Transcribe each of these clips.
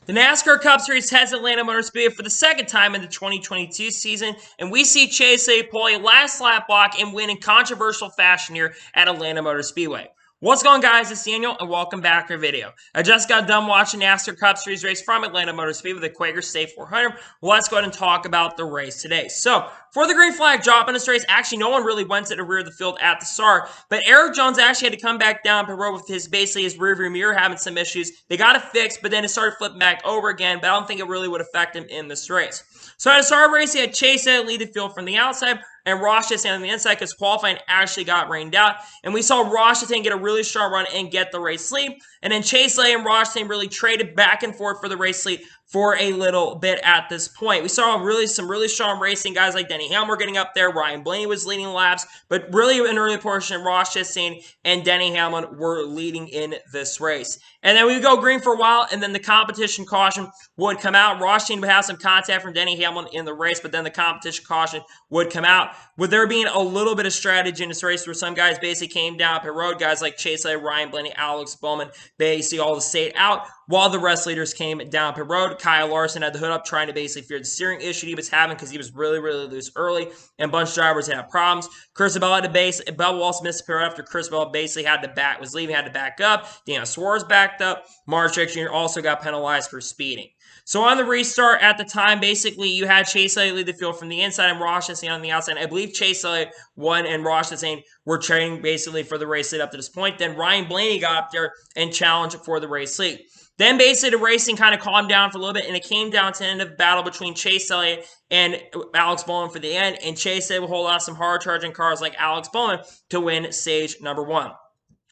The NASCAR Cup Series heads Atlanta Motor Speedway for the second time in the 2022 season, and we see Chase Elliott pull a last lap block and win in controversial fashion here at Atlanta Motor Speedway. What's going on, guys? It's Daniel, and welcome back to our video. I just got done watching NASCAR Cup Series race from Atlanta Motor Speedway with the Quaker State 400. Let's go ahead and talk about the race today. So, for the green flag drop in this race, actually no one really went to the rear of the field at the start, but Eric Jones actually had to come back down pit road with his rearview mirror having some issues. They got it fixed, but then it started flipping back over again, but I don't think it really would affect him in this race. So at the start of the race, he had Chase Elliott lead the field from the outside, and Ross Chastain on the inside because qualifying actually got rained out. And we saw Ross Chastain get a really strong run and get the race lead. And then Chase Elliott and Ross Chastain really traded back and forth for the race lead for a little bit at this point. We saw some really strong racing. Guys like Denny Hamlin were getting up there. Ryan Blaney was leading laps. But really in an early portion, Ross Chastain and Denny Hamlin were leading in this race. And then we would go green for a while, and then the competition caution would come out. Ross Chastain would have some contact from Denny Hamlin in the race, but then the competition caution would come out. With there being a little bit of strategy in this race where some guys basically came down pit road, guys like Chase Elliott, Ryan Blaney, Alex Bowman, basically all stayed out, while the rest leaders came down pit road. Kyle Larson had the hood up trying to basically fear the steering issue he was having because he was really loose early, and a bunch of drivers had problems. Chris Bell had to Bell also missed the pit road after Chris Bell basically had to back up. Daniel Suarez backed up. Mark Truex Jr. also got penalized for speeding. So on the restart at the time, basically you had Chase Elliott lead the field from the inside and Ross Chastain on the outside. I believe Chase Elliott won and Ross Chastain were trading basically for the race lead up to this point. Then Ryan Blaney got up there and challenged for the race lead. Then basically the racing kind of calmed down for a little bit, and it came down to an end of battle between Chase Elliott and Alex Bowman for the end. And Chase Elliott will hold on some hard-charging cars like Alex Bowman to win stage number 1.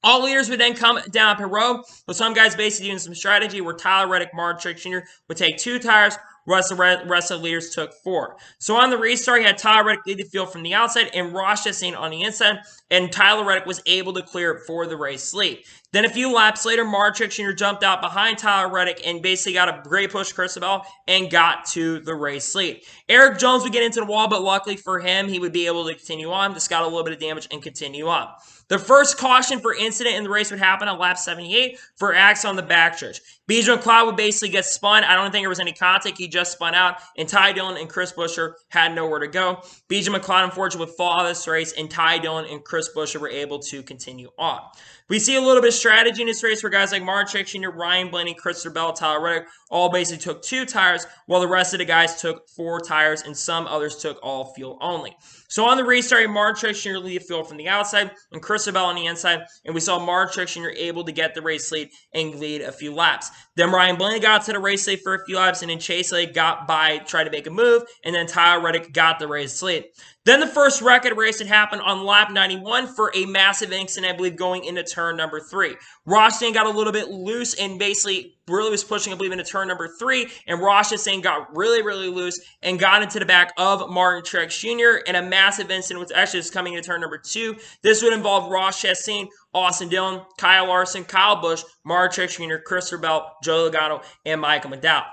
All leaders would then come down pit road, with some guys basically doing some strategy where Tyler Reddick, Mark Truex Jr. would take 2 tires, rest of the leaders took 4. So on the restart, you had Tyler Reddick lead the field from the outside and Ross Chastain on the inside, and Tyler Reddick was able to clear it for the race lead. Then a few laps later, Mark Truex Jr. jumped out behind Tyler Reddick and basically got a great push to Chris Bell and got to the race lead. Eric Jones would get into the wall, but luckily for him, he would be able to continue on. Just got a little bit of damage and continue on. The first caution for incident in the race would happen on lap 78 for acts on the backstretch. BJ McLeod would basically get spun. I don't think there was any contact. He just spun out, and Ty Dillon and Chris Buescher had nowhere to go. BJ McLeod, unfortunately, would fall out of this race, and Ty Dillon and Chris Buescher were able to continue on. We see a little bit of strategy in this race where guys like Mark Truex Jr., Ryan Blaney, Christopher Bell, Tyler Reddick all basically took 2 tires, while the rest of the guys took 4 tires, and some others took all fuel only. So on the restart, Mark Truex Jr. lead the field from the outside and Christopher Bell on the inside, and we saw Mark Truex Jr. able to get the race lead and lead a few laps. Then Ryan Blaney got to the race lead for a few laps, and then Chase Elliott got by, tried to make a move, and then Tyler Reddick got the race lead. Then the first record race had happened on lap 91 for a massive incident, I believe, going into turn number 3. Ross Chastain got a little bit loose and basically really was pushing, I believe, into turn number 3, and Ross Chastain got really loose and got into the back of Martin Truex Jr. and a massive incident, which actually is coming into turn number 2. This would involve Ross Chastain, Austin Dillon, Kyle Larson, Kyle Busch, Martin Truex Jr., Christopher Bell, Joey Logano, and Michael McDowell.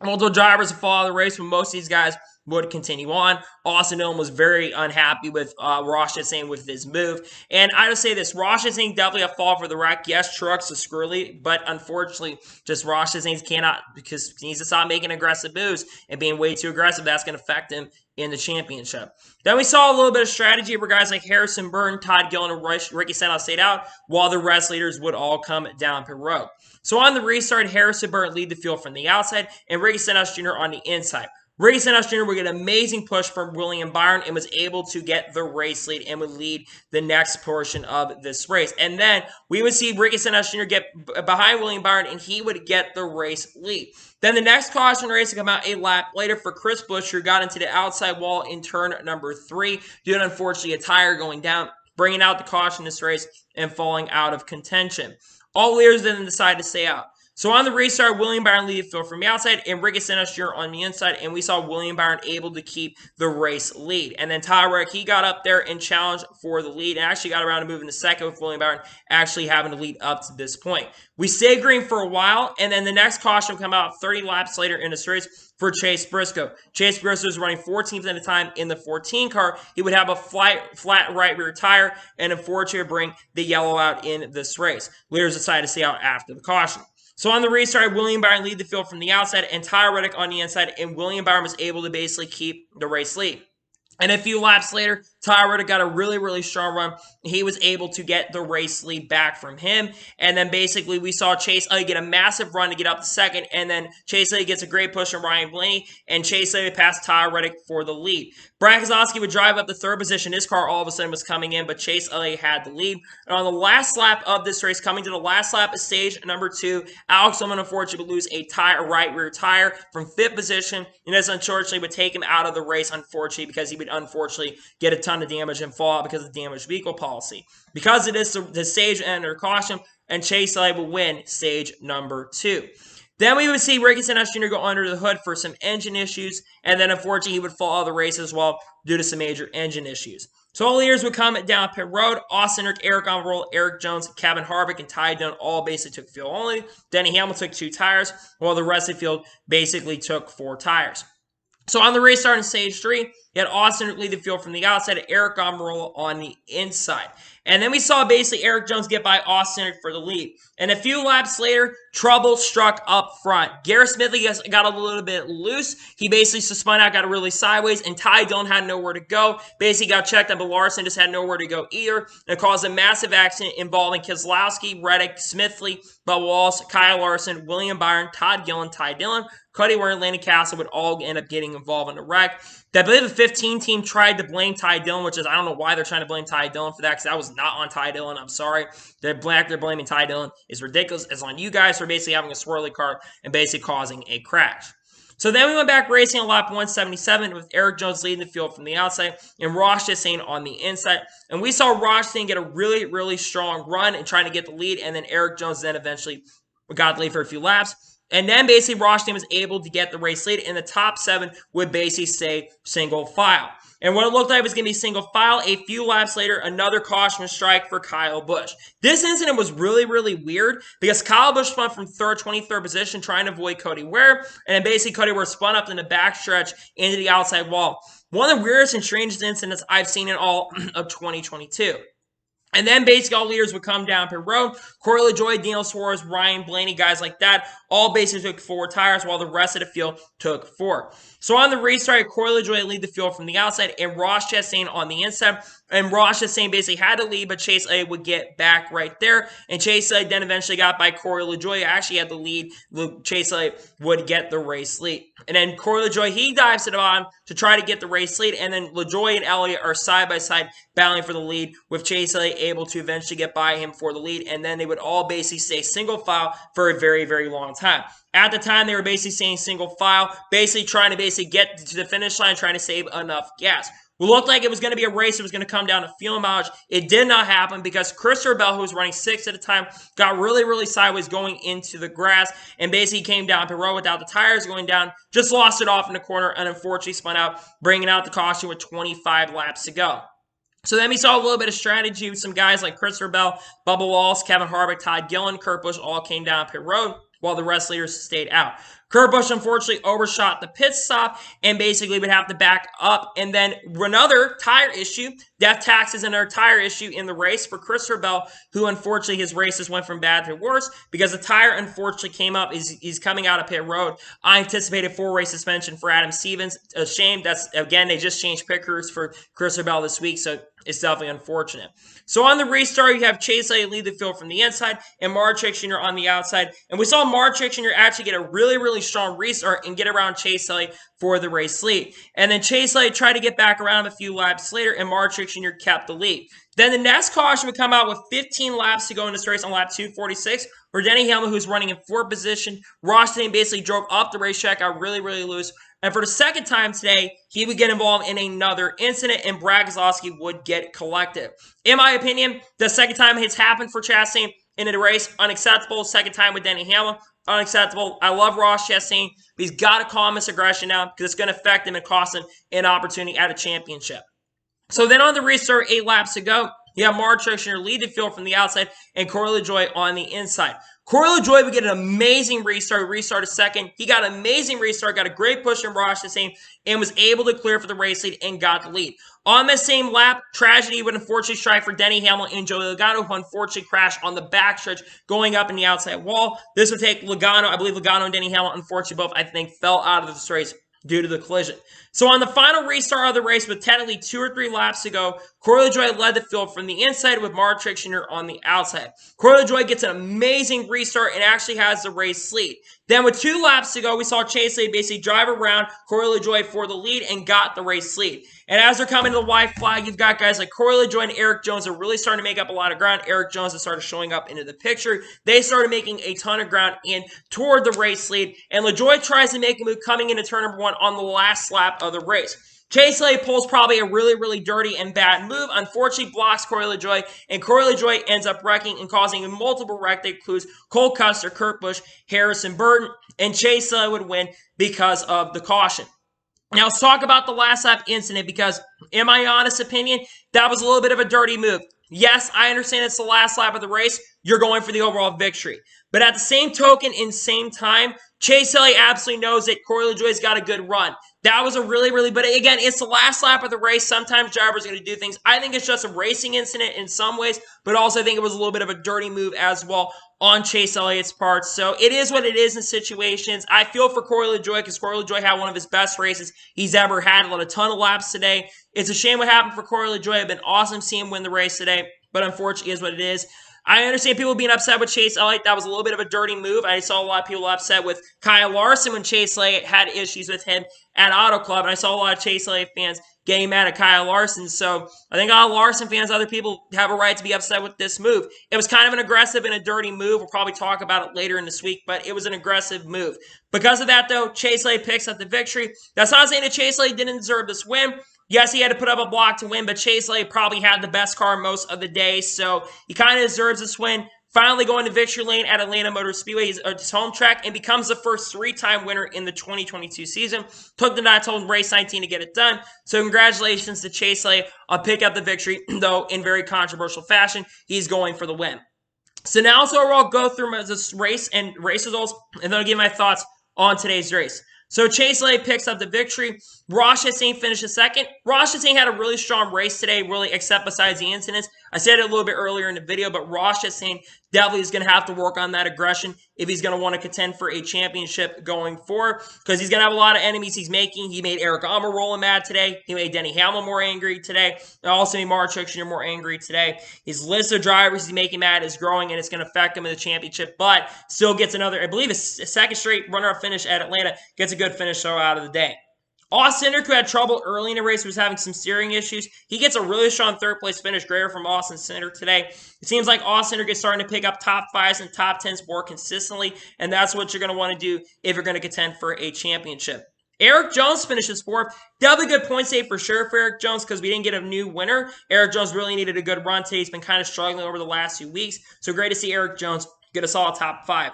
Multiple drivers would follow the race, but most of these guys would continue on. Austin Dillon was very unhappy with Ross Chastain with his move. And I just say this, Ross Chastain definitely a fall for the wreck. Yes, trucks are squirrely, but unfortunately, just Ross Chastain cannot, because he needs to stop making aggressive moves and being way too aggressive. That's going to affect him in the championship. Then we saw a little bit of strategy where guys like Harrison Burton, Todd Gillen, and Ricky Stenhouse stayed out, while the rest leaders would all come down pit road. So on the restart, Harrison Burton lead the field from the outside and Ricky Stenhouse Jr. on the inside. Ricky Stenhouse Jr. would get an amazing push from William Byron and was able to get the race lead and would lead the next portion of this race. And then we would see Ricky Stenhouse Jr. get behind William Byron and he would get the race lead. Then the next caution race would come out a lap later for Chris Buescher, who got into the outside wall in turn number 3 due to, unfortunately, a tire going down, bringing out the caution in this race and falling out of contention. All leaders then decide to stay out. So on the restart, William Byron lead the field from the outside and Ricky Stenhouse Jr. on the inside, and we saw William Byron able to keep the race lead. And then Tyler Reddick, he got up there and challenged for the lead and actually got around to moving to second with William Byron actually having to lead up to this point. We stayed green for a while, and then the next caution will come out 30 laps later in this race for Chase Briscoe. Chase Briscoe was running 14th at a time in the 14 car. He would have a flat right rear tire, and unfortunately bring the yellow out in this race. Leaders decided to stay out after the caution. So on the restart, William Byron lead the field from the outside and Tyler Reddick on the inside, and William Byron was able to basically keep the race lead. And a few laps later, Tyler Reddick got a really strong run. He was able to get the race lead back from him. And then basically we saw Chase Elliott get a massive run to get up to second. And then Chase Elliott gets a great push from Ryan Blaney. And Chase Elliott passed Tyler Reddick for the lead. Brad Keselowski would drive up the third position. His car all of a sudden was coming in, but Chase Elliott had the lead. And on the last lap of this race, coming to the last lap of stage number 2, Alex Bowman unfortunately would lose a right rear tire from 5th position. And this unfortunately would take him out of the race, unfortunately, because he would unfortunately get a ton of damage and fall out because of the damaged vehicle policy. Because it is the stage under caution, and Chase Elliott will win stage number 2. Then we would see Ricky Stenhouse Jr. go under the hood for some engine issues, and then unfortunately he would fall out of the race as well due to some major engine issues. So all leaders would come down pit road. Austin Rick, Eric Almirola, Eric Jones, Kevin Harvick, and Ty Dillon all basically took fuel only. Denny Hamlin took 2 tires, while the rest of the field basically took 4 tires. So on the restart in stage 3, you had Austin lead the field from the outside and Eric Almirola on the inside. And then we saw basically Eric Jones get by Austin for the lead. And a few laps later, trouble struck up front. Garrett Smithley got a little bit loose. He basically spun out, got really sideways, and Ty Dillon had nowhere to go. Basically got checked out, but Larson just had nowhere to go either. And it caused a massive accident involving Keselowski, Reddick, Smithley, Bubba Wallace, Kyle Larson, William Byron, Todd Gillen, Ty Dillon, Cody Ware, and Landon Castle would all end up getting involved in the wreck. I believe the 15 team tried to blame Ty Dillon, which is, I don't know why they're trying to blame Ty Dillon for that, because that was not on Ty Dillon. I'm sorry. They're blaming Ty Dillon. It's ridiculous. It's on you guys for basically having a swirly car and basically causing a crash. So then we went back racing on lap 177 with Eric Jones leading the field from the outside and Ross Chastain on the inside. And we saw Ross Chastain get a really strong run and trying to get the lead, and then Eric Jones then eventually got the lead for a few laps. And then basically Rosstein was able to get the race lead, and the top 7 would basically stay single file. And what it looked like was going to be single file. A few laps later, another caution strike for Kyle Busch. This incident was really weird because Kyle Busch spun from 23rd position trying to avoid Cody Ware, and then basically Cody Ware spun up in the backstretch into the outside wall. One of the weirdest and strangest incidents I've seen in all of 2022. And then basically all leaders would come down pit road. Corey LaJoie, Daniel Suarez, Ryan Blaney, guys like that, all basically took 4 tires while the rest of the field took 4. So on the restart, Corey LaJoie lead the field from the outside and Ross Chastain on the inside. And Ross Chastain basically had to lead, but Chase Elliott would get back right there. And Chase Elliott then eventually got by Corey LaJoie. Actually had the lead. Chase Elliott would get the race lead. And then Corey LaJoie, he dives to the bottom to try to get the race lead. And then LaJoie and Elliott are side by side battling for the lead, with Chase Elliott able to eventually get by him for the lead. And then they would all basically stay single file for a very long time. At the time, they were basically staying single file, basically trying to get to the finish line, trying to save enough gas. It looked like it was going to be a race that was going to come down to fuel mileage. It did not happen because Christopher Bell, who was running 6th at the time, got really sideways going into the grass and basically came down pit road without the tires going down, just lost it off in the corner and unfortunately spun out, bringing out the caution with 25 laps to go. So then we saw a little bit of strategy with some guys like Christopher Bell, Bubba Wallace, Kevin Harvick, Todd Gillen, Kurt Busch all came down pit road while the rest leaders stayed out. Kurt Busch unfortunately overshot the pit stop and basically would have to back up. And then another tire issue, death taxes, another tire issue in the race for Christopher Bell, who unfortunately his races went from bad to worse because the tire unfortunately came up. He's coming out of pit road. I anticipated 4-race suspension for Adam Stevens. A shame. That's, again, they just changed pit crews for Christopher Bell this week, so it's definitely unfortunate. So on the restart, you have Chase Elliott lead the field from the inside and Mark Truex Jr. on the outside. And we saw Mark Truex Jr. actually get a really strong restart and get around Chase Elliott for the race lead. And then Chase Elliott tried to get back around him a few laps later, and Mark Truex Jr. kept the lead. Then the next caution would come out with 15 laps to go in this race on lap 246, where Denny Hamlin, who's running in 4th position, Ross Chastain basically drove up the racetrack, got really loose. And for the second time today, he would get involved in another incident, and Brad Keselowski would get collected. In my opinion, the second time it's happened for Chastain in a race, unacceptable. Second time with Denny Hamlin, unacceptable. I love Ross Chastain, but he's got to calm his aggression now because it's going to affect him and cost him an opportunity at a championship. So then on the restart, 8 laps to go, you have Mark Truex Jr. lead the field from the outside and Corey LaJoie on the inside. Corey LaJoie would get an amazing restart. Restarted second. He got an amazing restart, got a great push from Ross Chastain, and was able to clear for the race lead and got the lead. On that same lap, tragedy would unfortunately strike for Denny Hamlin and Joey Logano, who unfortunately crashed on the backstretch going up in the outside wall. This would take Logano, I believe Logano and Denny Hamlin, unfortunately both, I think, fell out of this race due to the collision. So on the final restart of the race with technically 2 or 3 laps to go, Corey LaJoie led the field from the inside with Mark Truex Jr. on the outside. Corey LaJoie gets an amazing restart and actually has the race lead. Then with 2 laps to go, we saw Chase Elliott basically drive around Corey LaJoie for the lead and got the race lead. And as they're coming to the white flag, you've got guys like Corey LaJoie and Erik Jones are really starting to make up a lot of ground. Erik Jones has started showing up into the picture. They started making a ton of ground in toward the race lead. And LaJoie tries to make a move coming into turn number 1 on the last lap of the race. Chase Elliott pulls probably a really dirty and bad move. Unfortunately, blocks Corey LaJoie, and Corey LaJoie ends up wrecking and causing multiple wreck that includes Cole Custer, Kurt Busch, Harrison Burton, and Chase Elliott would win because of the caution. Now, let's talk about the last lap incident because, in my honest opinion, that was a little bit of a dirty move. Yes, I understand it's the last lap of the race. You're going for the overall victory. But at the same token, in same time, Chase Elliott absolutely knows that Corey LaJoie's got a good run. That was a really, but again, it's the last lap of the race. Sometimes drivers are going to do things. I think it's just a racing incident in some ways, but also I think it was a little bit of a dirty move as well on Chase Elliott's part. So it is what it is in situations. I feel for Corey LaJoie because Corey LaJoie had one of his best races he's ever had. Led a ton of laps today. It's a shame what happened for Corey LaJoie. It'd been awesome seeing him win the race today, but unfortunately it is what it is. I understand people being upset with Chase Elliott. That was a little bit of a dirty move. I saw a lot of people upset with Kyle Larson when Chase Elliott had issues with him at Auto Club, and I saw a lot of Chase Elliott fans getting mad at Kyle Larson. So I think all Larson fans, other people have a right to be upset with this move. It was kind of an aggressive and a dirty move. We'll probably talk about it later in this week, but it was an aggressive move. Because of that, though, Chase Elliott picks up the victory. That's not saying that Chase Elliott didn't deserve this win. Yes, he had to put up a block to win, but Chase Elliott probably had the best car most of the day, so he kind of deserves this win. Finally going to victory lane at Atlanta Motor Speedway, his home track, and becomes the first 3-time winner in the 2022 season. Took the night told race 19 to get it done. So congratulations to Chase Elliott on picking up the victory, though in very controversial fashion. He's going for the win. So now, I'll go through this race and race results, and then I'll give my thoughts on today's race. So Chase Elliott picks up the victory. Ross Chastain finishes second. Ross Chastain had a really strong race today, really, except besides the incidents. I said it a little bit earlier in the video, but Ross Chastain definitely is going to have to work on that aggression if he's going to want to contend for a championship going forward, because he's going to have a lot of enemies he's making. He made Eric Almirola mad today. He made Denny Hamlin more angry today. And also made Mark Truex Jr. more angry today. His list of drivers he's making mad is growing, and it's going to affect him in the championship, but still gets another, I believe, a second straight runner-up finish at Atlanta. Gets a good finish out of the day. Austin Cindric, who had trouble early in the race, was having some steering issues. He gets a really strong third-place finish. Greater from Austin Cindric today. It seems like Austin Cindric is starting to pick up top 5s and top 10s more consistently, and that's what you're going to want to do if you're going to contend for a championship. Erik Jones finishes 4th. Definitely good point save for sure for Erik Jones because we didn't get a new winner. Erik Jones really needed a good run today. He's been kind of struggling over the last few weeks, so great to see Erik Jones get a solid top 5.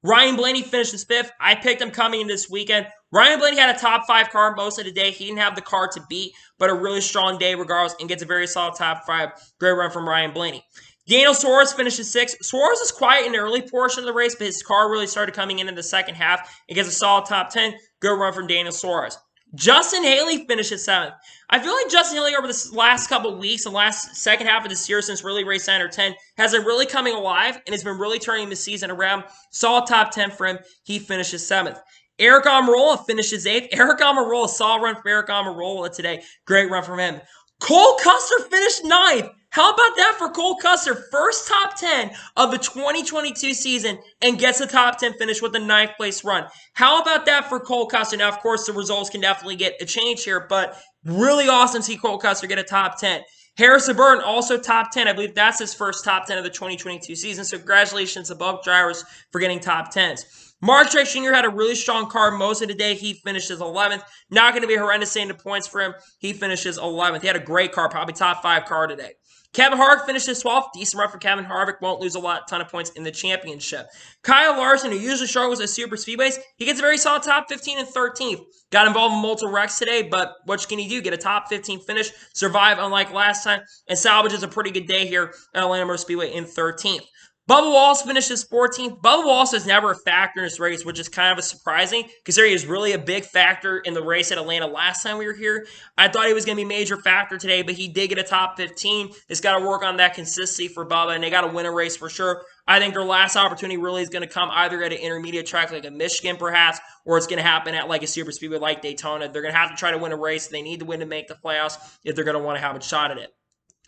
Ryan Blaney finishes 5th. I picked him coming in this weekend. Ryan Blaney had a top 5 car most of the day. He didn't have the car to beat, but a really strong day regardless and gets a very solid top 5. Great run from Ryan Blaney. Daniel Suarez finishes 6th. Suarez is quiet in the early portion of the race, but his car really started coming in the second half. It gets a solid top 10. Good run from Daniel Suarez. Justin Haley finishes 7th. I feel like Justin Haley over the last couple of weeks, the last second half of this year since really race 9 or 10, has been really coming alive and has been really turning the season around. Solid top 10 for him. He finishes 7th. Eric Almirola finishes 8th. Eric Almirola, solid run for Eric Almirola today. Great run from him. Cole Custer finished 9th. How about that for Cole Custer? First top 10 of the 2022 season and gets a top 10 finish with a 9th place run. How about that for Cole Custer? Now, of course, the results can definitely get a change here, but really awesome to see Cole Custer get a top 10. Harrison Burton, also top 10. I believe that's his first top 10 of the 2022 season, so congratulations to both drivers for getting top 10s. Mark Truex Jr. had a really strong car most of the day. He finishes 11th. Not going to be horrendous saying the points for him. He finishes 11th. He had a great car, probably top 5 car today. Kevin Harvick finishes 12th. Decent run for Kevin Harvick. Won't lose a ton of points in the championship. Kyle Larson, who usually struggles at super speedways, he gets a very solid top 15 and 13th. Got involved in multiple wrecks today, but what can he do? Get a top 15 finish, survive unlike last time, and salvages a pretty good day here at Atlanta Motor Speedway in 13th. Bubba Wallace finishes 14th. Bubba Wallace is never a factor in this race, which is kind of surprising considering he was really a big factor in the race at Atlanta last time we were here. I thought he was going to be a major factor today, but he did get a top 15. It's got to work on that consistency for Bubba, and they got to win a race for sure. I think their last opportunity really is going to come either at an intermediate track like a Michigan perhaps, or it's going to happen at like a super speedway like Daytona. They're going to have to try to win a race. They need to win to make the playoffs if they're going to want to have a shot at it.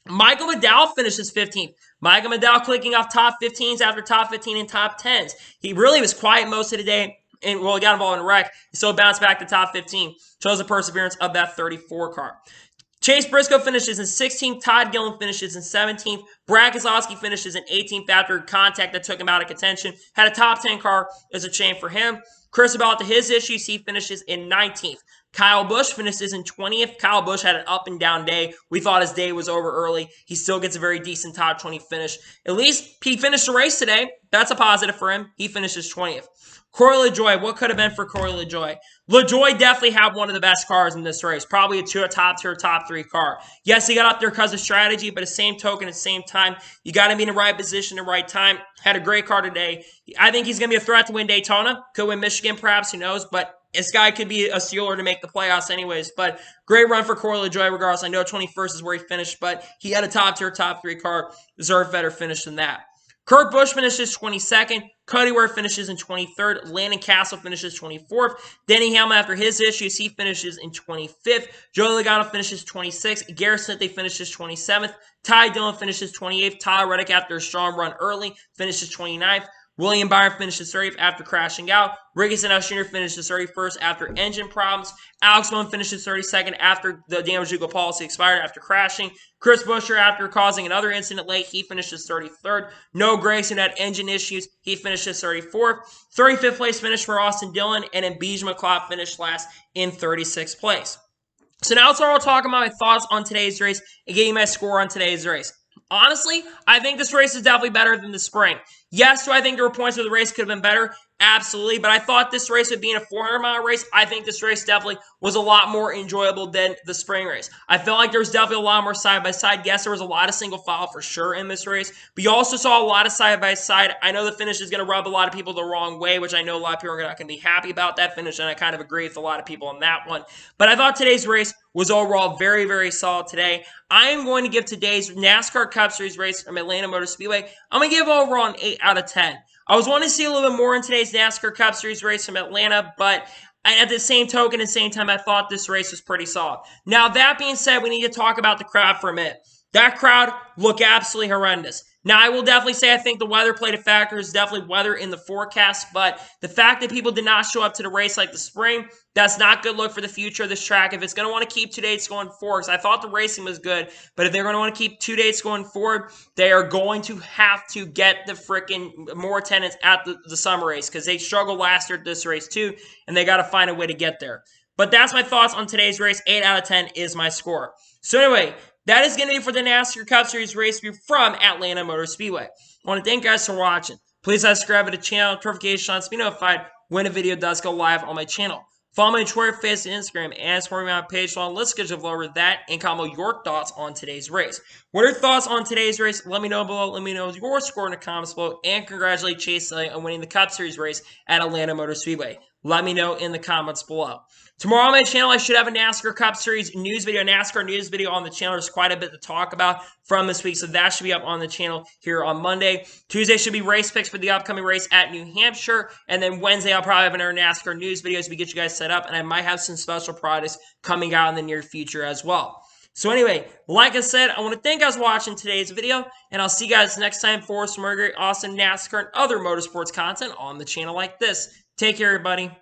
Michael McDowell finishes 15th. Michael McDowell clicking off top 15s after top 15 and top 10s. He really was quiet most of the day, and he got involved in a wreck. He still bounced back to top 15. Shows the perseverance of that 34 car. Chase Briscoe finishes in 16th. Todd Gillen finishes in 17th. Brad Keselowski finishes in 18th after contact that took him out of contention. Had a top 10 car. It's a shame for him. Chris, about to his issues, he finishes in 19th. Kyle Busch finishes in 20th. Kyle Busch had an up and down day. We thought his day was over early. He still gets a very decent top 20 finish. At least he finished the race today. That's a positive for him. He finishes 20th. Corey LaJoie, what could have been for Corey LaJoie? LaJoie definitely had one of the best cars in this race. Probably a top tier, top 3 car. Yes, he got up there because of strategy, but at the same token, at the same time, you got to be in the right position at the right time. Had a great car today. I think he's going to be a threat to win Daytona. Could win Michigan perhaps, who knows, but this guy could be a stealer to make the playoffs anyways. But great run for Corey LaJoie regardless. I know 21st is where he finished, but he had a top tier, top 3 car. Deserved better finish than that. Kurt Busch finishes 22nd. Cody Ware finishes in 23rd. Landon Castle finishes 24th. Denny Hamlin, after his issues, he finishes in 25th. Joey Logano finishes 26th. Garrett Smith finishes 27th. Ty Dillon finishes 28th. Tyler Reddick, after a strong run early, finishes 29th. William Byron finishes 30th after crashing out. Ricky Stenhouse Jr. finishes 31st after engine problems. Alex Bowman finishes 32nd after the damage vehicle policy expired after crashing. Chris Buescher, after causing another incident late, he finishes 33rd. Noah Gragson had engine issues. He finishes 34th. 35th place finish for Austin Dillon, and then Beej McLeod finished last in 36th place. So now let's start talking about my thoughts on today's race and getting my score on today's race. Honestly, I think this race is definitely better than the spring. Yes, do I think there were points where the race could have been better? Absolutely, but I thought this race would be in a 400-mile race. I think this race definitely was a lot more enjoyable than the spring race. I felt like there was definitely a lot more side-by-side. Yes, there was a lot of single file for sure in this race, but you also saw a lot of side-by-side. I know the finish is going to rub a lot of people the wrong way, which I know a lot of people are not going to be happy about that finish, and I kind of agree with a lot of people on that one. But I thought today's race was overall very, very solid today. I am going to give today's NASCAR Cup Series race from Atlanta Motor Speedway, I'm going to give overall an 8 out of 10. I was wanting to see a little bit more in today's NASCAR Cup Series race from Atlanta, but at the same token, at the same time, I thought this race was pretty solid. Now, that being said, we need to talk about the crowd for a minute. That crowd looked absolutely horrendous. Now, I will definitely say I think the weather played a factor. It's definitely weather in the forecast, but the fact that people did not show up to the race like the spring, that's not good look for the future of this track. If it's going to want to keep 2 dates going forward, because I thought the racing was good, but if they're going to want to keep 2 dates going forward, they are going to have to get the freaking more attendance at the summer race, because they struggled last year at this race too, and they got to find a way to get there. But that's my thoughts on today's race. 8 out of 10 is my score. So anyway, that is going to be for the NASCAR Cup Series race review from Atlanta Motor Speedway. I want to thank you guys for watching. Please subscribe to the channel, notifications to be notified when a video does go live on my channel. Follow me on Twitter, Facebook, and Instagram, and support me on my page. So let's get you over that and comment your thoughts on today's race. What are your thoughts on today's race? Let me know below. Let me know your score in the comments below. And congratulate Chase Elliott on winning the Cup Series race at Atlanta Motor Speedway. Let me know in the comments below. Tomorrow on my channel, I should have a NASCAR Cup Series news video, NASCAR news video on the channel. There's quite a bit to talk about from this week, so that should be up on the channel here on Monday. Tuesday should be race picks for the upcoming race at New Hampshire, and then Wednesday I'll probably have another NASCAR news video as we get you guys set up, and I might have some special products coming out in the near future as well. So anyway, like I said, I want to thank you guys for watching today's video, and I'll see you guys next time for some more great, awesome NASCAR and other motorsports content on the channel like this. Take care, everybody.